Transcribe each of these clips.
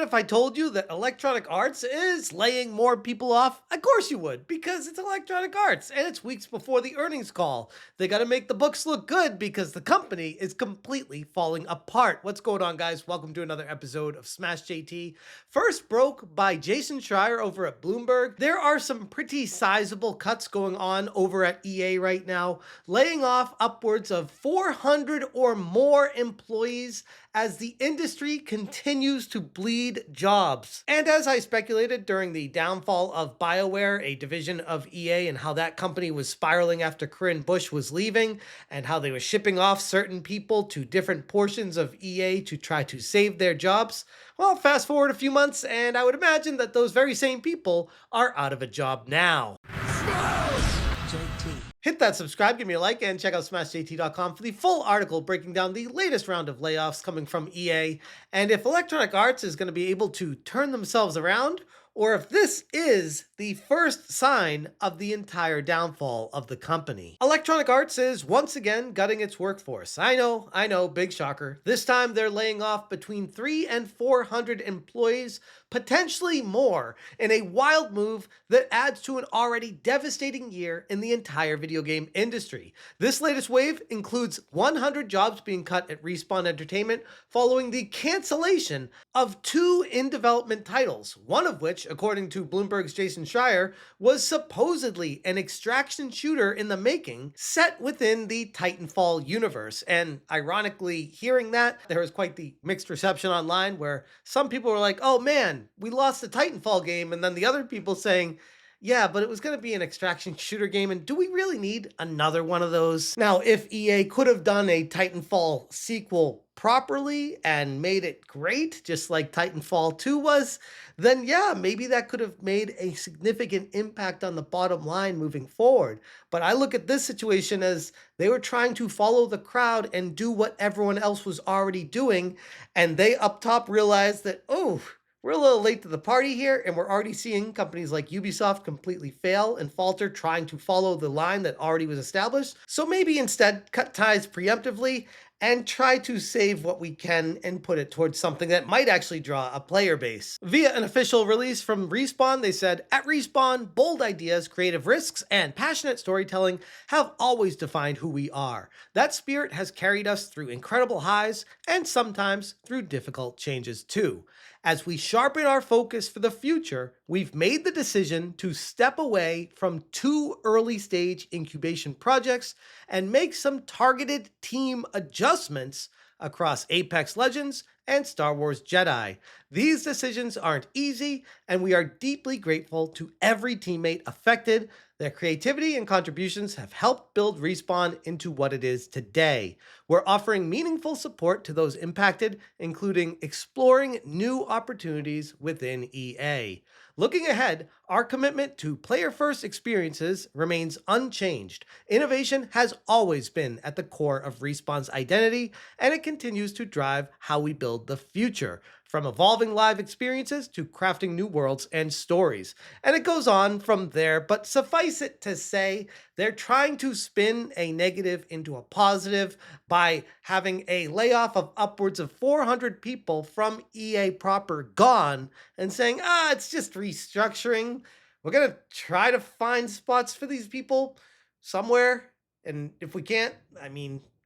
if I told you that Electronic Arts is laying more people off? Of course you would, because it's Electronic Arts and it's weeks before the earnings call. They got to make the books look good because the company is completely falling apart. What's going on, guys? Welcome to another episode of Smash JT. First broke by Jason Schreier over at Bloomberg. There are some pretty sizable cuts going on over at EA right now, laying off upwards of 400 or more employees as the industry continues to bleed jobs. And as I speculated during the downfall of BioWare, a division of EA, and how that company was spiraling after Corinne Bush was leaving, and how they were shipping off certain people to different portions of EA to try to save their jobs, well, fast forward a few months, and I would imagine that those very same people are out of a job now. Hit that subscribe, give me a like, and check out smashjt.com for the full article breaking down the latest round of layoffs coming from EA, and if Electronic Arts is going to be able to turn themselves around, or if this is the first sign of the entire downfall of the company. Electronic Arts is once again gutting its workforce. I know, big shocker. This time they're laying off between 300 and 400 employees, potentially more, in a wild move that adds to an already devastating year in the entire video game industry. This latest wave includes 100 jobs being cut at Respawn Entertainment following the cancellation of 2 in-development titles, one of which, according to Bloomberg's Jason Schreier, was supposedly an extraction shooter in the making set within the Titanfall universe. And ironically, hearing that, there was quite the mixed reception online where some people were like, oh man, we lost the Titanfall game, and then the other people saying, yeah, but it was going to be an extraction shooter game, and do we really need another one of those? Now, if EA could have done a Titanfall sequel properly and made it great, just like Titanfall 2 was, then yeah, maybe that could have made a significant impact on the bottom line moving forward. But I look at this situation as they were trying to follow the crowd and do what everyone else was already doing, and they up top realized that, oh, we're a little late to the party here, and we're already seeing companies like Ubisoft completely fail and falter trying to follow the line that already was established. So maybe instead cut ties preemptively and try to save what we can and put it towards something that might actually draw a player base. Via an official release from Respawn, they said, at Respawn, bold ideas, creative risks, and passionate storytelling have always defined who we are. That spirit has carried us through incredible highs and sometimes through difficult changes too. As we sharpen our focus for the future, we've made the decision to step away from 2 early-stage incubation projects and make some targeted team adjustments across Apex Legends and Star Wars Jedi. These decisions aren't easy, and we are deeply grateful to every teammate affected. Their creativity and contributions have helped build Respawn into what it is today. We're offering meaningful support to those impacted, including exploring new opportunities within EA. Looking ahead, our commitment to player-first experiences remains unchanged. Innovation has always been at the core of Respawn's identity, and it continues to drive how we build the future, from evolving live experiences to crafting new worlds and stories. And it goes on from there, but suffice it to say, they're trying to spin a negative into a positive by having a layoff of upwards of 400 people from EA proper gone and saying, it's just restructuring. We're going to try to find spots for these people somewhere. And if we can't,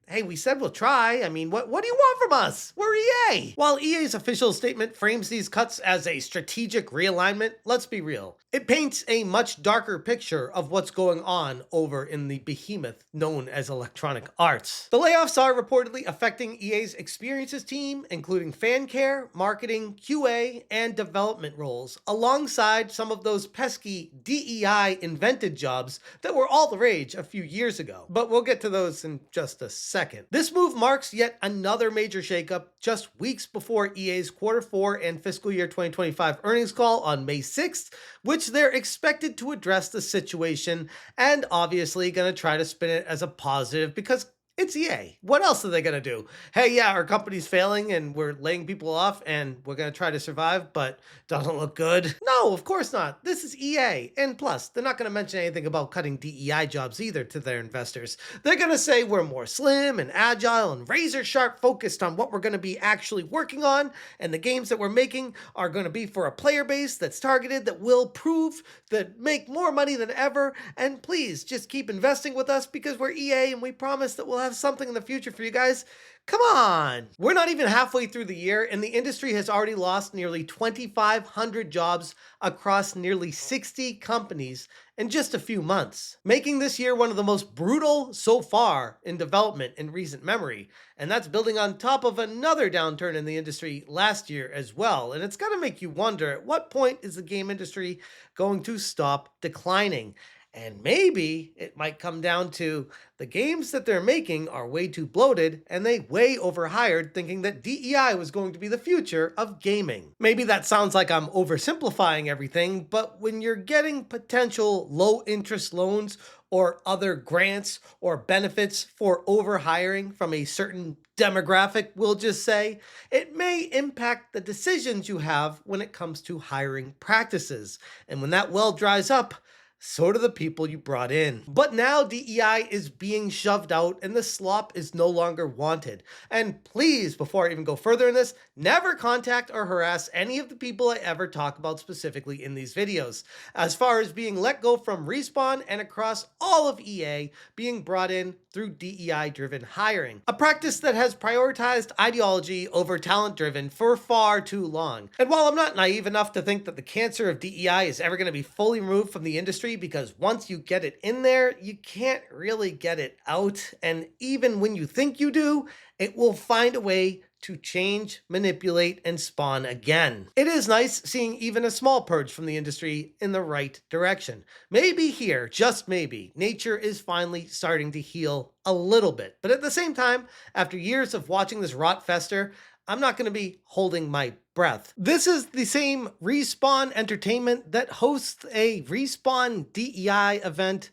hey, we said we'll try. What do you want from us? We're EA. While EA's official statement frames these cuts as a strategic realignment, let's be real. It paints a much darker picture of what's going on over in the behemoth known as Electronic Arts. The layoffs are reportedly affecting EA's experiences team, including fan care, marketing, QA, and development roles, alongside some of those pesky DEI invented jobs that were all the rage a few years ago. But we'll get to those in just a second. This move marks yet another major shakeup just weeks before EA's Q4 and fiscal year 2025 earnings call on May 6th, which they're expected to address the situation and obviously going to try to spin it as a positive because It's EA. What else are they going to do? Hey, yeah, our company's failing and we're laying people off and we're going to try to survive, but doesn't look good. No, of course not. This is EA. And plus, they're not going to mention anything about cutting DEI jobs either to their investors. They're going to say we're more slim and agile and razor sharp focused on what we're going to be actually working on. And the games that we're making are going to be for a player base that's targeted, that will prove that make more money than ever. And please just keep investing with us because we're EA and we promise that we'll have something in the future for you guys. Come on. We're not even halfway through the year, and the industry has already lost nearly 2,500 jobs across nearly 60 companies in just a few months, making this year one of the most brutal so far in development in recent memory. And that's building on top of another downturn in the industry last year as well. And it's got to make you wonder, at what point is the game industry going to stop declining? And maybe it might come down to the games that they're making are way too bloated and they way overhired, thinking that DEI was going to be the future of gaming. Maybe that sounds like I'm oversimplifying everything, but when you're getting potential low interest loans or other grants or benefits for overhiring from a certain demographic, we'll just say, it may impact the decisions you have when it comes to hiring practices. And when that well dries up, so do the people you brought in. But now DEI is being shoved out and the slop is no longer wanted. And please, before I even go further in this, never contact or harass any of the people I ever talk about specifically in these videos. As far as being let go from Respawn and across all of EA being brought in through DEI-driven hiring, a practice that has prioritized ideology over talent-driven for far too long. And while I'm not naive enough to think that the cancer of DEI is ever going to be fully removed from the industry, because once you get it in there, you can't really get it out. And even when you think you do, it will find a way to change, manipulate, and spawn again. It is nice seeing even a small purge from the industry in the right direction. Maybe here, just maybe, nature is finally starting to heal a little bit. But at the same time, after years of watching this rot fester, I'm not going to be holding my breath. This is the same Respawn Entertainment that hosts a Respawn DEI event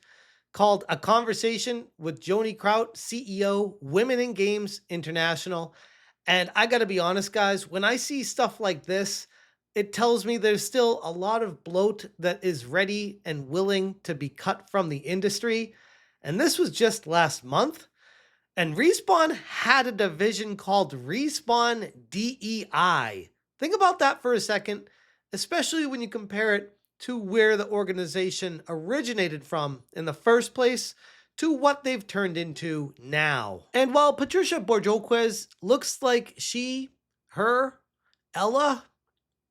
called A Conversation with Joni Kraut, CEO, Women in Games International. And I got to be honest, guys, when I see stuff like this, it tells me there's still a lot of bloat that is ready and willing to be cut from the industry. And this was just last month. And Respawn had a division called Respawn DEI. Think about that for a second, especially when you compare it to where the organization originated from in the first place to what they've turned into now. And while Patricia Borjoquez looks like Ella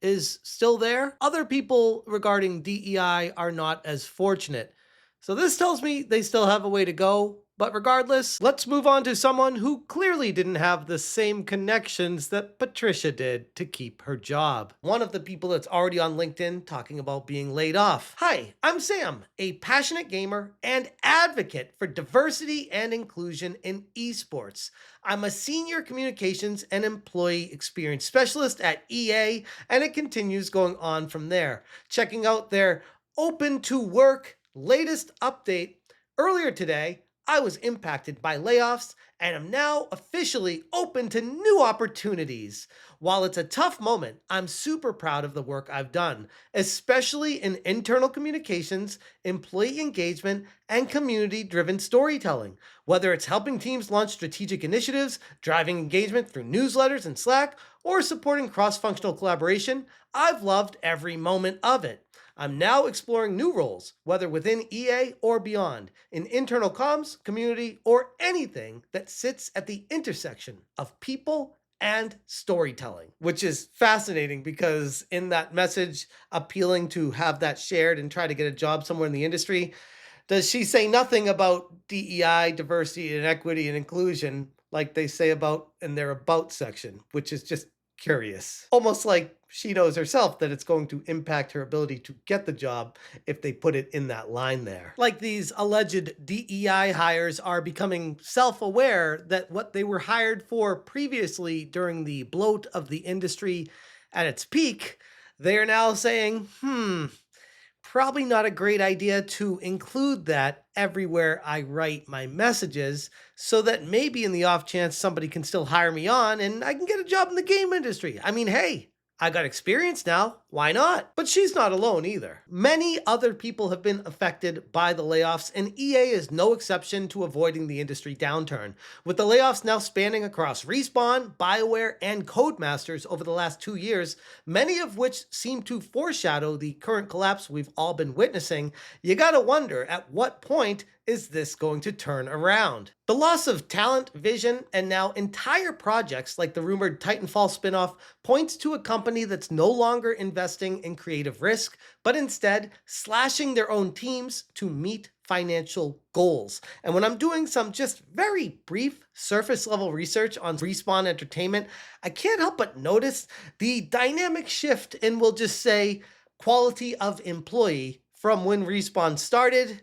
is still there, other people regarding DEI are not as fortunate. So this tells me they still have a way to go. But regardless, let's move on to someone who clearly didn't have the same connections that Patricia did to keep her job. One of the people that's already on LinkedIn talking about being laid off. Hi, I'm Sam, a passionate gamer and advocate for diversity and inclusion in esports. I'm a senior communications and employee experience specialist at EA, and it continues going on from there. Checking out their open to work latest update earlier today, I was impacted by layoffs and am now officially open to new opportunities. While it's a tough moment, I'm super proud of the work I've done, especially in internal communications, employee engagement, and community-driven storytelling. Whether it's helping teams launch strategic initiatives, driving engagement through newsletters and Slack, or supporting cross-functional collaboration, I've loved every moment of it. I'm now exploring new roles, whether within EA or beyond, in internal comms, community, or anything that sits at the intersection of people and storytelling, which is fascinating because in that message appealing to have that shared and try to get a job somewhere in the industry, does she say nothing about DEI, diversity and equity and inclusion like they say about in their about section, which is just curious. Almost like she knows herself that it's going to impact her ability to get the job if they put it in that line there. Like these alleged DEI hires are becoming self-aware that what they were hired for previously during the bloat of the industry at its peak, they are now saying, probably not a great idea to include that everywhere I write my messages, so that maybe in the off chance somebody can still hire me on and I can get a job in the game industry. I mean, hey, I got experience now. Why not? But she's not alone either. Many other people have been affected by the layoffs, and EA is no exception to avoiding the industry downturn. With the layoffs now spanning across Respawn, BioWare, and Codemasters over the last 2 years, many of which seem to foreshadow the current collapse we've all been witnessing, you gotta wonder, at what point is this going to turn around? The loss of talent, vision, and now entire projects like the rumored Titanfall spinoff points to a company that's no longer investing in creative risk, but instead slashing their own teams to meet financial goals. And when I'm doing some just very brief surface level research on Respawn Entertainment, I can't help but notice the dynamic shift in, we'll just say, quality of employee from when Respawn started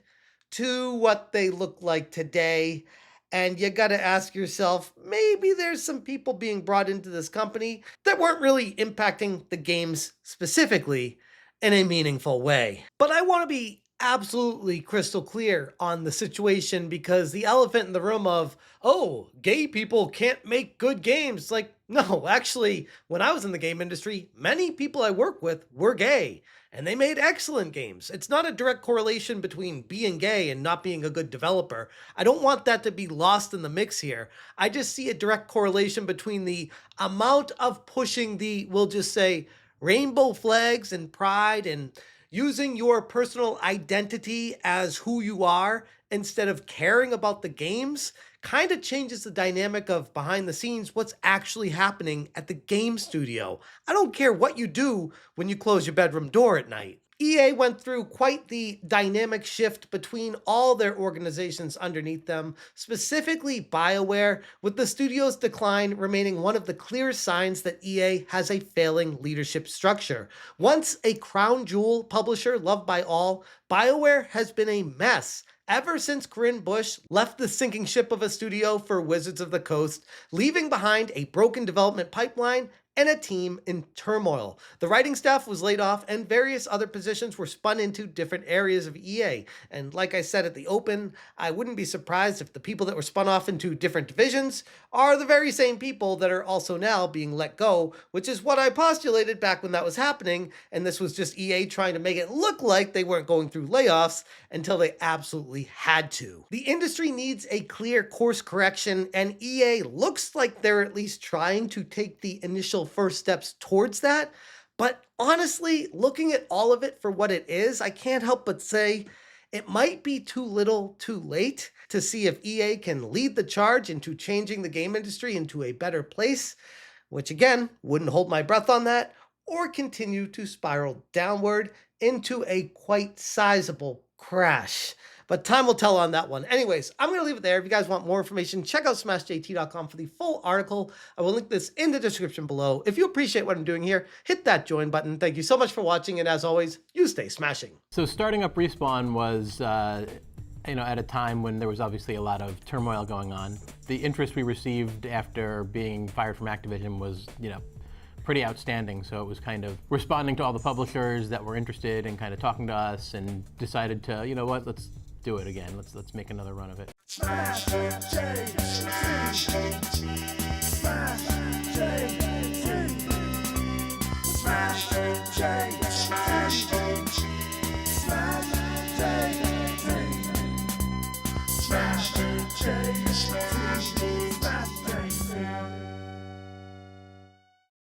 to what they look like today. And you got to ask yourself, maybe there's some people being brought into this company that weren't really impacting the games specifically in a meaningful way. But I want to be absolutely crystal clear on the situation, because the elephant in the room of, oh, gay people can't make good games. Like, no, actually, when I was in the game industry, many people I work with were gay and they made excellent games. It's not a direct correlation between being gay and not being a good developer. I don't want that to be lost in the mix here. I just see a direct correlation between the amount of pushing the, we'll just say, rainbow flags and pride and using your personal identity as who you are instead of caring about the games kind of changes the dynamic of behind the scenes what's actually happening at the game studio. I don't care what you do when you close your bedroom door at night. EA went through quite the dynamic shift between all their organizations underneath them, specifically BioWare, with the studio's decline remaining one of the clear signs that EA has a failing leadership structure. Once a crown jewel publisher loved by all, BioWare has been a mess ever since Corinne Bush left the sinking ship of a studio for Wizards of the Coast, leaving behind a broken development pipeline and a team in turmoil. The writing staff was laid off and various other positions were spun into different areas of EA. And like I said at the open, I wouldn't be surprised if the people that were spun off into different divisions are the very same people that are also now being let go, which is what I postulated back when that was happening. And this was just EA trying to make it look like they weren't going through layoffs until they absolutely had to. The industry needs a clear course correction, and EA looks like they're at least trying to take the initial first steps towards that. But honestly, looking at all of it for what it is, I can't help but say it might be too little too late to see if EA can lead the charge into changing the game industry into a better place, which again, wouldn't hold my breath on that, or continue to spiral downward into a quite sizable crash. But time will tell on that one. Anyways, I'm going to leave it there. If you guys want more information, check out smashjt.com for the full article. I will link this in the description below. If you appreciate what I'm doing here, hit that join button. Thank you so much for watching, and as always, you stay smashing. So starting up Respawn was at a time when there was obviously a lot of turmoil going on. The interest we received after being fired from Activision was, pretty outstanding. So it was kind of responding to all the publishers that were interested and kind of talking to us, and decided to, let's do it again. Let's make another run of it. Smash,